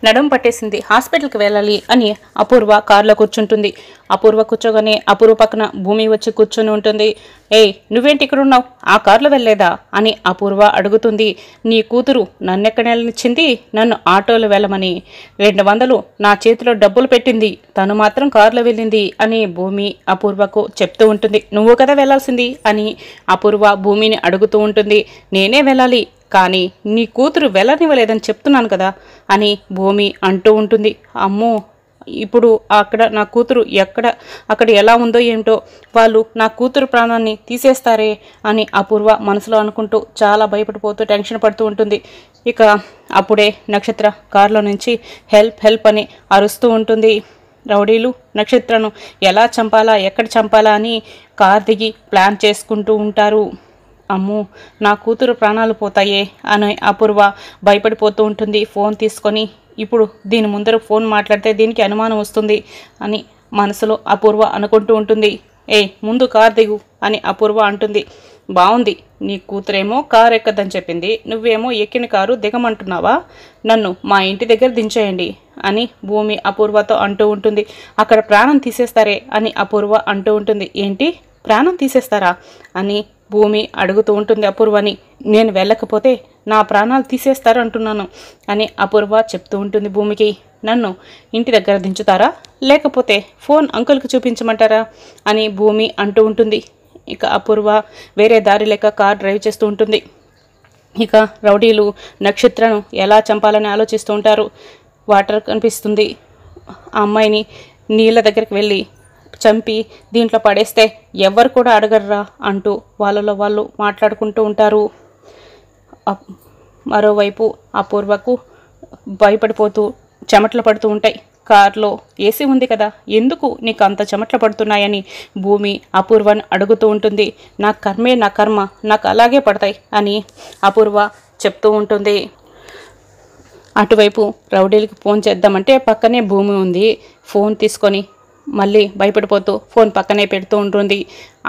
నడుం పట్టేసింది, హాస్పిటల్కి వెళ్ళాలి అని అపూర్వ కారులో కూర్చుంటుంది. అపూర్వ కూర్చోగానే అపూర్వ పక్కన భూమి వచ్చి కూర్చొని ఉంటుంది. ఏయ్, నువ్వేంటి ఇక్కడ ఉన్నావు? ఆ కారులో వెళ్ళలేదా అని అపూర్వ అడుగుతుంది. నీ కూతురు నన్నెక్కడ వెళ్ళనిచ్చింది? నన్ను ఆటోలో వెళ్ళమని 200 నా చేతిలో డబ్బులు పెట్టింది, తను మాత్రం కారులో వెళ్ళింది అని భూమి అపూర్వకు చెప్తూ ఉంటుంది. నువ్వు కదా వెళ్ళాల్సింది అని అపూర్వ భూమిని అడుగుతూ ఉంటుంది. నేనే వెళ్ళాలి, కానీ నీ కూతురు వెళ్ళనివ్వలేదని చెప్తున్నాను కదా అని భూమి అంటూ ఉంటుంది. అమ్మో, ఇప్పుడు అక్కడ నా కూతురు అక్కడ ఎలా ఉందో ఏమిటో, వాళ్ళు నా కూతురు ప్రాణాన్ని తీసేస్తారే అని అపూర్వ మనసులో అనుకుంటూ చాలా భయపడిపోతూ టెన్షన్ పడుతూ ఉంటుంది. ఇక అప్పుడే నక్షత్ర కారులో నుంచి హెల్ప్ హెల్ప్ అని అరుస్తూ ఉంటుంది. రౌడీలు నక్షత్రను ఎలా చంపాలా, ఎక్కడ చంపాలా అని కార్ దిగి ప్లాన్ చేసుకుంటూ ఉంటారు. అమ్మో, నా కూతురు ప్రాణాలు పోతాయే అని అపూర్వ భయపడిపోతూ ఉంటుంది. ఫోన్ తీసుకొని ఇప్పుడు దీని ముందర ఫోన్ మాట్లాడితే దీనికి అనుమానం వస్తుంది అని మనసులో అపూర్వ అనుకుంటూ ఉంటుంది. ఏయ్, ముందు కార్ దిగు అని అపూర్వ అంటుంది. బాగుంది, నీ కూతురేమో కారు ఎక్కద్దని చెప్పింది, నువ్వేమో ఎక్కిన కారు దిగమంటున్నావా? నన్ను మా ఇంటి దగ్గర దించేయండి అని భూమి అపూర్వతో అంటూ ఉంటుంది. అక్కడ ప్రాణం తీసేస్తారే అని అపూర్వ అంటూ ఉంటుంది. ఏంటి, ప్రాణం తీసేస్తారా అని భూమి అడుగుతూ ఉంటుంది అపూర్వని. నేను వెళ్ళకపోతే నా ప్రాణాలు తీసేస్తారు అంటున్నాను అని అపూర్వ చెప్తూ ఉంటుంది భూమికి. నన్ను ఇంటి దగ్గర దించుతారా, లేకపోతే ఫోన్ అంకుల్కి చూపించమంటారా అని భూమి అంటూ ఉంటుంది. ఇక అపూర్వ వేరే దారి లేక కార్ డ్రైవ్ చేస్తూ ఉంటుంది. ఇక రౌడీలు నక్షత్రను ఎలా చంపాలని ఆలోచిస్తూ ఉంటారు. వాటర్ కనిపిస్తుంది, ఆ అమ్మాయిని నీళ్ళ దగ్గరికి వెళ్ళి చంపి దీంట్లో పడేస్తే ఎవ్వరు కూడా అడగర్రా అంటూ వాళ్ళలో వాళ్ళు మాట్లాడుకుంటూ ఉంటారు. మరోవైపు అపూర్వకు భయపడిపోతూ చెమటలు పడుతూ ఉంటాయి. కార్లో ఏసీ ఉంది కదా, ఎందుకు నీకు అంత చెమటలు పడుతున్నాయని భూమి అపూర్వని అడుగుతూ ఉంటుంది. నా కర్మే నా కర్మ, నాకు అలాగే పడతాయి అని అపూర్వ చెప్తూ ఉంటుంది. అటువైపు రౌడీలకి ఫోన్ చేద్దామంటే పక్కనే భూమి ఉంది. ఫోన్ తీసుకొని మళ్ళీ భయపడిపోతూ ఫోన్ పక్కనే పెడుతూ ఉంటుంది.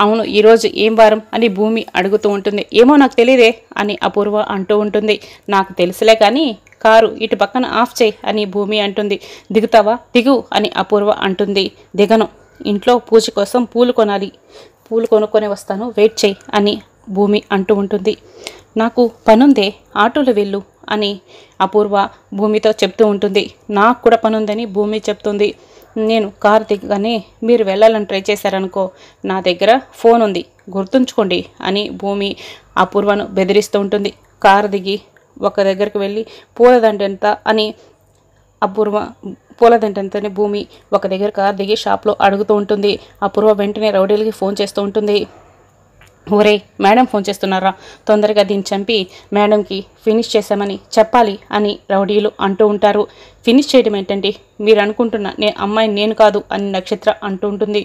అవును, ఈరోజు ఏం వారం అని భూమి అడుగుతూ ఉంటుంది. ఏమో నాకు తెలియదే అని అపూర్వ అంటూ ఉంటుంది. నాకు తెలుసులే కానీ కారు ఇటు పక్కన ఆఫ్ చేయి అని భూమి అంటుంది. దిగుతావా? దిగు అని అపూర్వ అంటుంది. దిగను, ఇంట్లో పూజ కోసం పూలు కొనాలి, పూలు కొనుక్కొని వస్తాను, వెయిట్ చేయి అని భూమి అంటూ ఉంటుంది. నాకు పనుందే, ఆటోలో వెళ్ళు అని అపూర్వ భూమితో చెప్తూ ఉంటుంది. నాకు కూడా పనుందని భూమి చెప్తుంది. నేను కారు దిగగానే మీరు వెళ్ళాలని ట్రై చేశారనుకో, నా దగ్గర ఫోన్ ఉంది, గుర్తుంచుకోండి అని భూమి అపూర్వను బెదిరిస్తూ ఉంటుంది. కారు దిగి ఒక దగ్గరికి వెళ్ళి పూలదండెంత అని అపూర్వ పూలదండెంతని భూమి ఒక దగ్గర కారు దిగి షాప్లో అడుగుతూ ఉంటుంది. అపూర్వ వెంటనే రౌడీలకి ఫోన్ చేస్తూ ఉంటుంది. ఒరే, మేడం ఫోన్ చేస్తున్నారా, తొందరగా దీన్ని చంపి మేడంకి ఫినిష్ చేశామని చెప్పాలి అని రౌడీలు అంటూ ఉంటారు. ఫినిష్ చేయడం ఏంటండి, మీరు అనుకుంటున్న అమ్మాయిని నేను కాదు అని నక్షత్ర అంటూ ఉంటుంది.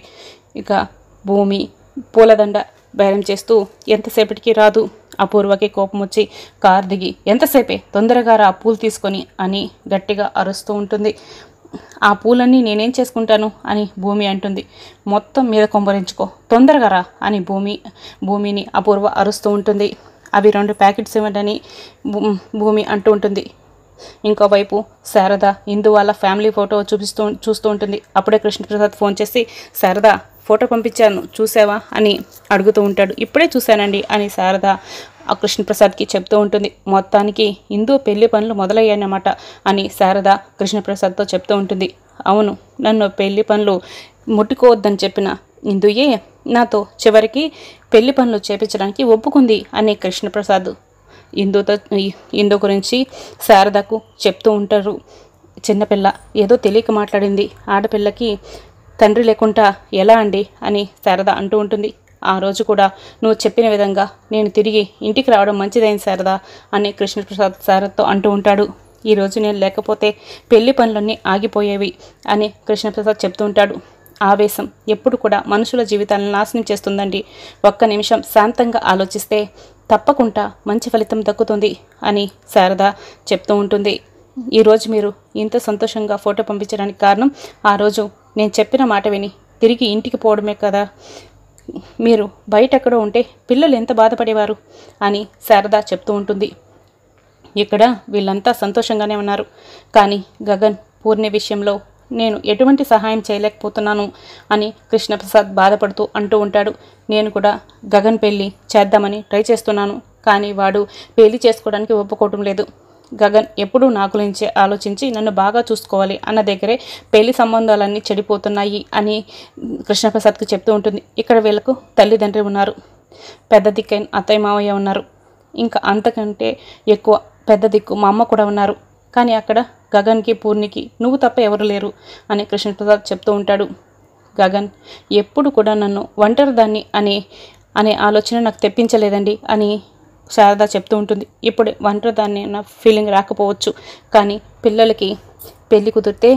ఇక భూమి పూలదండ బేరం చేస్తూ ఎంతసేపటికి రాదు. అపూర్వకి కోపం వచ్చి కార్ దిగి ఎంతసేపే, తొందరగా రా పూలు తీసుకొని అని గట్టిగా అరుస్తూ ఉంటుంది. ఆ పూలన్నీ నేనేం చేసుకుంటాను అని భూమి అంటుంది. మొత్తం మీద కొంబరించుకో, తొందరగా రా అని భూమిని అపూర్వ అరుస్తూ ఉంటుంది. అవి 2 ప్యాకెట్స్ ఇవ్వండి భూమి అంటూ ఉంటుంది. ఇంకోవైపు శారద ఇందు వాళ్ళ ఫ్యామిలీ ఫోటో చూస్తూ ఉంటుంది. అప్పుడే కృష్ణప్రసాద్ ఫోన్ చేసి, శారద ఫోటో పంపించాను చూసావా అని అడుగుతూ ఉంటాడు. ఇప్పుడే చూశానండి అని శారద ఆ కృష్ణప్రసాద్కి చెప్తూ ఉంటుంది. మొత్తానికి ఇందు పెళ్లి పనులు మొదలయ్యాయన్నమాట అని శారద కృష్ణప్రసాద్తో చెప్తూ ఉంటుంది. అవును, నన్ను పెళ్లి పనులు ముట్టుకోవద్దని చెప్పిన ఇందుయే నాతో చివరికి పెళ్లి పనులు చేపించడానికి ఒప్పుకుంది అని కృష్ణప్రసాద్ ఇందు గురించి శారదకు చెప్తూ ఉంటారు. చిన్నపిల్ల ఏదో తెలియక మాట్లాడింది, ఆడపిల్లకి తండ్రి లేకుండా ఎలా అండి అని శారద అంటూ ఉంటుంది. ఆ రోజు కూడా నువ్వు చెప్పిన విధంగా నేను తిరిగి ఇంటికి రావడం మంచిదైంది శారద అని కృష్ణప్రసాద్ శారదతో అంటూ ఉంటాడు. ఈరోజు నేను లేకపోతే పెళ్లి పనులన్నీ ఆగిపోయేవి అని కృష్ణప్రసాద్ చెప్తూ ఉంటాడు. ఆవేశం ఎప్పుడు కూడా మనుషుల జీవితాలను నాశనం చేస్తుందండి. ఒక్క నిమిషం శాంతంగా ఆలోచిస్తే తప్పకుండా మంచి ఫలితం దక్కుతుంది అని శారద చెప్తూ ఉంటుంది. ఈరోజు మీరు ఇంత సంతోషంగా ఫోటో పంపించడానికి కారణం ఆ రోజు నేను చెప్పిన మాట విని తిరిగి ఇంటికి పోవడమే కదా. మీరు బయట ఎక్కడో ఉంటే పిల్లలు ఎంత బాధపడేవారు అని శారద చెప్తూ ఉంటుంది. ఇక్కడ వీళ్ళంతా సంతోషంగానే ఉన్నారు. కానీ గగన్ పూర్ణి విషయంలో నేను ఎటువంటి సహాయం చేయలేకపోతున్నాను అని కృష్ణప్రసాద్ బాధపడుతూ అంటూ ఉంటాడు. నేను కూడా గగన్ పెళ్ళి చేద్దామని ట్రై చేస్తున్నాను, కానీ వాడు పెళ్లి చేసుకోవడానికి ఒప్పుకోవటం లేదు. గగన్ ఎప్పుడూ నా గురించి ఆలోచించి నన్ను బాగా చూసుకోవాలి అన్న దగ్గరే పెళ్లి సంబంధాలన్నీ చెడిపోతున్నాయి అని కృష్ణప్రసాద్కి చెప్తూ ఉంటుంది. ఇక్కడ వీళ్ళకు తల్లిదండ్రి ఉన్నారు, పెద్ద దిక్కైన అత్తయ్య మావయ్య ఉన్నారు, ఇంకా అంతకంటే ఎక్కువ పెద్ద దిక్కు మా అమ్మ కూడా ఉన్నారు. కానీ అక్కడ గగన్కి పూర్ణికి నువ్వు తప్ప ఎవరు లేరు అని కృష్ణప్రసాద్ చెప్తూ ఉంటాడు. గగన్ ఎప్పుడు కూడా నన్ను ఒంటరిదాన్ని అనే ఆలోచన నాకు తెప్పించలేదండి అని శారద చెప్తూ ఉంటుంది. ఇప్పుడు ఒంటరిదాన్ని అన్న ఫీలింగ్ రాకపోవచ్చు, కానీ పిల్లలకి పెళ్లి కుదిరితే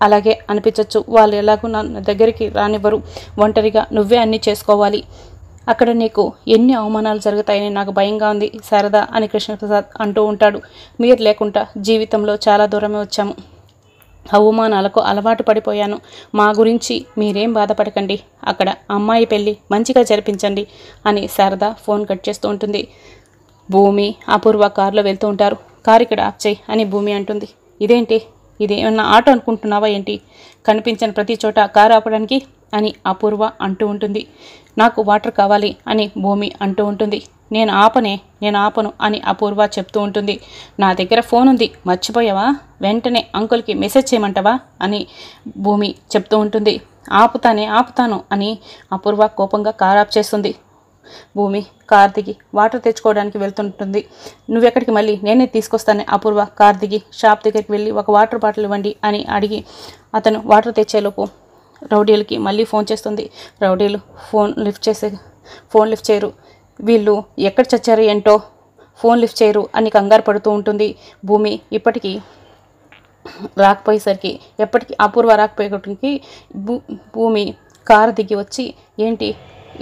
అలాగే అనిపించవచ్చు. వాళ్ళు ఎలాగో నా దగ్గరికి రానివ్వరు, ఒంటరిగా నువ్వే అన్నీ చేసుకోవాలి, అక్కడ నీకు ఎన్ని అవమానాలు జరుగుతాయని నాకు భయంగా ఉంది శారద అని కృష్ణప్రసాద్ అంటూ ఉంటాడు. మీరు లేకుండా జీవితంలో చాలా దూరమే వచ్చాము, అవమానాలకు అలవాటు పడిపోయాను. మా గురించి మీరేం బాధపడకండి, అక్కడ అమ్మాయి పెళ్ళి మంచిగా జరిపించండి అని శారద ఫోన్ కట్ చేస్తూ ఉంటుంది. భూమి అపూర్వ కారులో వెళ్తూ ఉంటారు. కారు ఇక్కడ ఆఫ్ చేయి అని భూమి అంటుంది. ఇదేంటి, ఇదేమన్నా ఆటో అనుకుంటున్నావా ఏంటి, కనిపించని ప్రతి చోట కారు ఆపడానికి అని అపూర్వ అంటూ ఉంటుంది. నాకు వాటర్ కావాలి అని భూమి అంటూ ఉంటుంది. నేను ఆపను అని అపూర్వ చెప్తూ ఉంటుంది. నా దగ్గర ఫోన్ ఉంది, మర్చిపోయావా, వెంటనే అంకుల్కి మెసేజ్ చేయమంటావా అని భూమి చెప్తూ ఉంటుంది. ఆపుతాను అని అపూర్వ కోపంగా కార్ ఆఫ్ చేస్తుంది. భూమి కార్ దిగి వాటర్ తెచ్చుకోవడానికి వెళ్తుంటుంది. నువ్వెక్కడికి, మళ్ళీ నేనే తీసుకొస్తాను. అపూర్వ కార్ దిగి షాప్ దగ్గరికి వెళ్ళి ఒక వాటర్ బాటిల్ ఇవ్వండి అని అడిగి అతను వాటర్ తెచ్చేలోపు రౌడీలకి మళ్ళీ ఫోన్ చేస్తుంది. రౌడీలు ఫోన్ లిఫ్ట్ చేయరు. వీళ్ళు ఎక్కడ చచ్చారు ఏంటో, ఫోన్ లిఫ్ట్ చేయరు అని కంగారు పడుతూ ఉంటుంది. భూమి ఇప్పటికీ రాకపోయేసరికి, ఎప్పటికీ అపూర్వ రాకపోయేటికి భూమి కారు దిగి వచ్చి, ఏంటి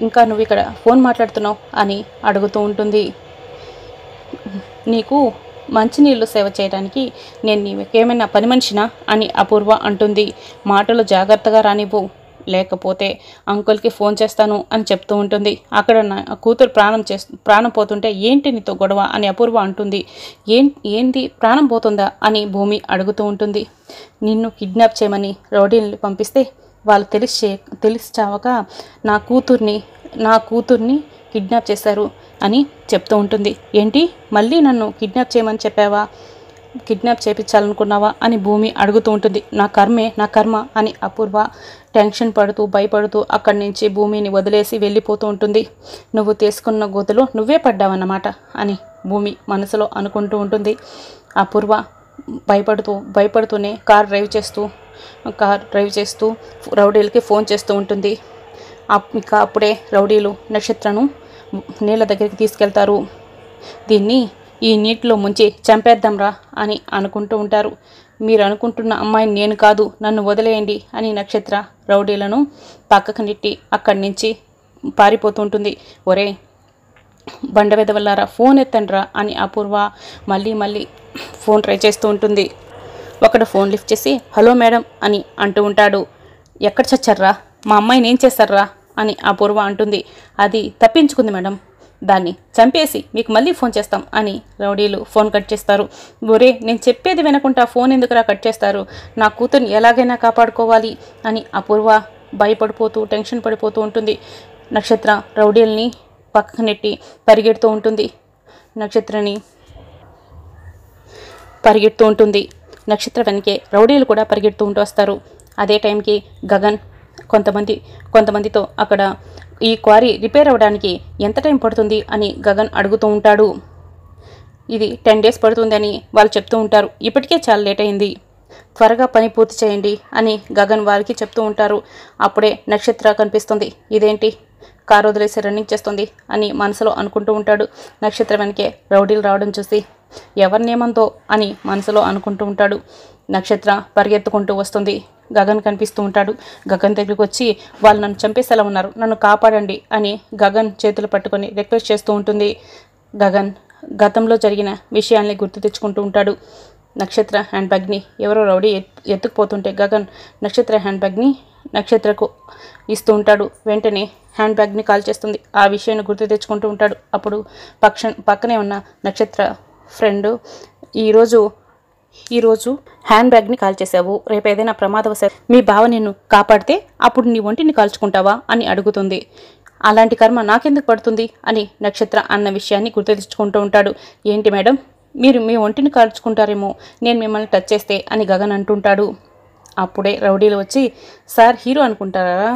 ఇంకా నువ్వు ఇక్కడ ఫోన్ మాట్లాడుతున్నావు అని అడుగుతూ ఉంటుంది. నీకు మంచినీళ్ళు సేవ చేయడానికి నేను నీకేమైనా పని మనిషినా అని అపూర్వ అంటుంది. మాటలు జాగ్రత్తగా రానివ్వు, లేకపోతే అంకుల్కి ఫోన్ చేస్తాను అని చెప్తూ ఉంటుంది. అక్కడ నా కూతురు ప్రాణం పోతుంటే ఏంటి నీతో గొడవ అని అపూర్వ అంటుంది. ఏంటి ప్రాణం పోతుందా అని భూమి అడుగుతూ ఉంటుంది. నిన్ను కిడ్నాప్ చేయమని రౌడీని పంపిస్తే వాళ్ళు తెలిసి చావక నా కూతుర్ని కిడ్నాప్ చేశారు అని చెప్తూ ఉంటుంది. ఏంటి, మళ్ళీ నన్ను కిడ్నాప్ చేయమని చెప్పావా, కిడ్నాప్ చేయించాలనుకున్నావా అని భూమి అడుగుతూ ఉంటుంది. నా కర్మ అని అపూర్వ టెన్షన్ పడుతూ భయపడుతూ అక్కడి నుంచి భూమిని వదిలేసి వెళ్ళిపోతూ ఉంటుంది. నువ్వు తీసుకున్న గోతులో నువ్వే పడ్డావన్నమాట అని భూమి మనసులో అనుకుంటూ ఉంటుంది. అపూర్వ భయపడుతూనే కార్ డ్రైవ్ చేస్తూ రౌడీలకి ఫోన్ చేస్తూ ఉంటుంది. ఇంకా అప్పుడే రౌడీలు నక్షత్రను నీళ్ళ దగ్గరికి తీసుకెళ్తారు. దీన్ని ఈ నీటిలో ముంచి చంపేద్దాంరా అని అనుకుంటూ ఉంటారు. మీరు అనుకుంటున్న అమ్మాయిని నేను కాదు, నన్ను వదిలేయండి అని నక్షత్ర రౌడీలను పక్కకు నెట్టి అక్కడి నుంచి పారిపోతూ ఉంటుంది. ఒరే బండవెదవల్లారా, ఫోన్ ఎత్తండ్రా అని అపూర్వ మళ్ళీ ఫోన్ ట్రై చేస్తూ ఉంటుంది. ఒకడు ఫోన్ లిఫ్ట్ చేసి హలో మేడం అని అంటూ ఉంటాడు. ఎక్కడ చచ్చారా, మా అమ్మాయిని ఏం చేస్తారా అని అపూర్వ అంటుంది. అది తప్పించుకుంది మేడం, దాన్ని చంపేసి మీకు మళ్ళీ ఫోన్ చేస్తాం అని రౌడీలు ఫోన్ కట్ చేస్తారు. ఒరే నేను చెప్పేది వినకుండా ఫోన్ ఎందుకురా కట్ చేస్తారు, నా కూతుర్ని ఎలాగైనా కాపాడుకోవాలి అని అపూర్వ భయపడిపోతూ టెన్షన్ పడిపోతూ ఉంటుంది. నక్షత్ర రౌడీల్ని పక్కకు నెట్టి పరిగెడుతూ ఉంటుంది. నక్షత్ర వెనకే రౌడీలు కూడా పరిగెడుతూ వస్తారు. అదే టైంకి గగన్ కొంతమందితో అక్కడ ఈ క్వారీ రిపేర్ అవ్వడానికి ఎంత టైం పడుతుంది అని గగన్ అడుగుతూ ఉంటాడు. ఇది 10 days పడుతుందని వాళ్ళు చెప్తూ ఉంటారు. ఇప్పటికే చాలా లేట్ అయింది, త్వరగా పని పూర్తి చేయండి అని గగన్ వారికి చెప్తూ ఉంటారు. అప్పుడే నక్షత్ర కనిపిస్తుంది. ఇదేంటి కారు వదిలేసి రన్నింగ్ చేస్తుంది అని మనసులో అనుకుంటూ ఉంటాడు. నక్షత్ర వెనకే రౌడీలు రావడం చూసి ఎవరినేమందో అని మనసులో అనుకుంటూ ఉంటాడు. నక్షత్ర పరిగెత్తుకుంటూ వస్తుంది. గగన్ కనిపిస్తూ ఉంటాడు. గగన్ దగ్గరికి వచ్చి వాళ్ళు నన్ను చంపేసేలా ఉన్నారు, నన్ను కాపాడండి అని గగన్ చేతులు పట్టుకొని రిక్వెస్ట్ చేస్తూ ఉంటుంది. గగన్ గతంలో జరిగిన విషయాల్ని గుర్తు తెచ్చుకుంటూ ఉంటాడు. నక్షత్ర హ్యాండ్ బ్యాగ్ని ఎవరో రౌడీ ఎత్తుకుపోతుంటే గగన్ నక్షత్ర హ్యాండ్ బ్యాగ్ని నక్షత్రకు ఇస్తూ ఉంటాడు. వెంటనే హ్యాండ్ బ్యాగ్ని కాల్ చేస్తుంది. ఆ విషయాన్ని గుర్తు తెచ్చుకుంటూ ఉంటాడు. అప్పుడు పక్కనే ఉన్న నక్షత్ర ఫ్రెండ్ ఈరోజు హ్యాండ్ బ్యాగ్ని కాల్చేసావు, రేపు ఏదైనా ప్రమాదవశాత్తు మీ బావ నిన్ను కాపాడితే అప్పుడు నీ ఒంటిని కాల్చుకుంటావా అని అడుగుతుంది. అలాంటి కర్మ నాకెందుకు పడుతుంది అని నక్షత్ర అన్న విషయాన్ని గుర్తు తెచ్చుకుంటూ ఉంటాడు. ఏంటి మేడం, మీరు మీ ఒంటిని కాల్చుకుంటారేమో నేను మిమ్మల్ని టచ్ చేస్తే అని గగన్ అంటుంటాడు. అప్పుడే రౌడీలు వచ్చి సార్ హీరో అనుకుంటారా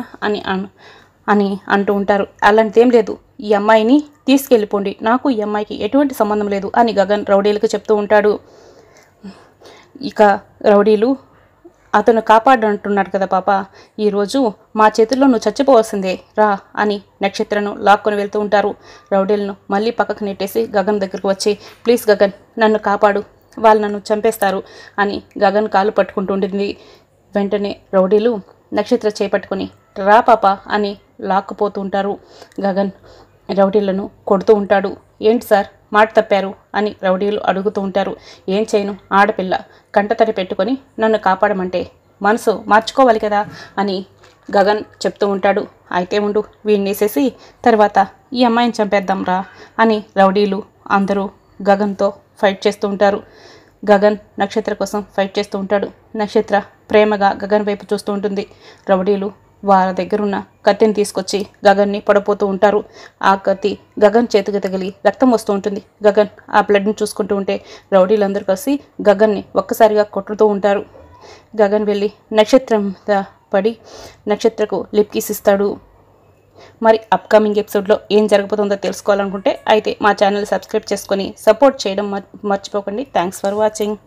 అని అంటూ ఉంటారు. అలాంటిదేం లేదు, ఈ అమ్మాయిని తీసుకెళ్ళిపోండి, నాకు ఈ అమ్మాయికి ఎటువంటి సంబంధం లేదు అని గగన్ రౌడీలకు చెప్తూ ఉంటాడు. ఇక రౌడీలు అతను కాపాడంటున్నాడు కదా పాప, ఈరోజు మా చేతుల్లో నువ్వు చచ్చిపోవాల్సిందే రా అని నక్షత్రను లాక్కొని వెళ్తూ ఉంటారు. రౌడీలను మళ్ళీ పక్కకు నెట్టేసి గగన్ దగ్గరకు వచ్చి ప్లీజ్ గగన్ నన్ను కాపాడు, వాళ్ళు నన్ను చంపేస్తారు అని గగన్ కాలు పట్టుకుంటూ ఉంటుంది. వెంటనే రౌడీలు నక్షత్ర చేపట్టుకొని రా పాప అని లాక్కుపోతూ ఉంటారు. గగన్ రౌడీలను కొడుతూ ఉంటాడు. ఏంటి సార్ మాట తప్పారు అని రౌడీలు అడుగుతూ ఉంటారు. ఏం చేయను, ఆడపిల్ల కంటతడి పెట్టుకొని నన్ను కాపాడమంటే మనసు మార్చుకోవాలి కదా అని గగన్ చెప్తూ ఉంటాడు. అయితే ఉండు, వీణ్ణేసేసి తర్వాత ఈ అమ్మాయిని చంపేద్దాం రా అని రౌడీలు అందరూ గగన్తో ఫైట్ చేస్తూ ఉంటారు. గగన్ నక్షత్ర కోసం ఫైట్ చేస్తూ ఉంటాడు. నక్షత్ర ప్రేమగా గగన్ వైపు చూస్తూ ఉంటుంది. రౌడీలు వాళ్ళ దగ్గరున్న కత్తిని తీసుకొచ్చి గగన్ని పడిపోతూ ఉంటారు. ఆ కత్తి గగన్ చేతికి తగిలి రక్తం వస్తూ ఉంటుంది. గగన్ ఆ బ్లడ్ని చూసుకుంటూ ఉంటే రౌడీలందరూ కలిసి గగన్ని ఒక్కసారిగా కొట్టుతూ ఉంటారు. గగన్ వెళ్ళి నక్షత్రం మీద పడి నక్షత్రకు లిప్ కిస్ ఇస్తాడు. మరి అప్కమింగ్ ఎపిసోడ్లో ఏం జరగబోతుందో తెలుసుకోవాలనుకుంటే అయితే మా ఛానల్ సబ్స్క్రైబ్ చేసుకొని సపోర్ట్ చేయడం మర్చిపోకండి. Thanks for watching.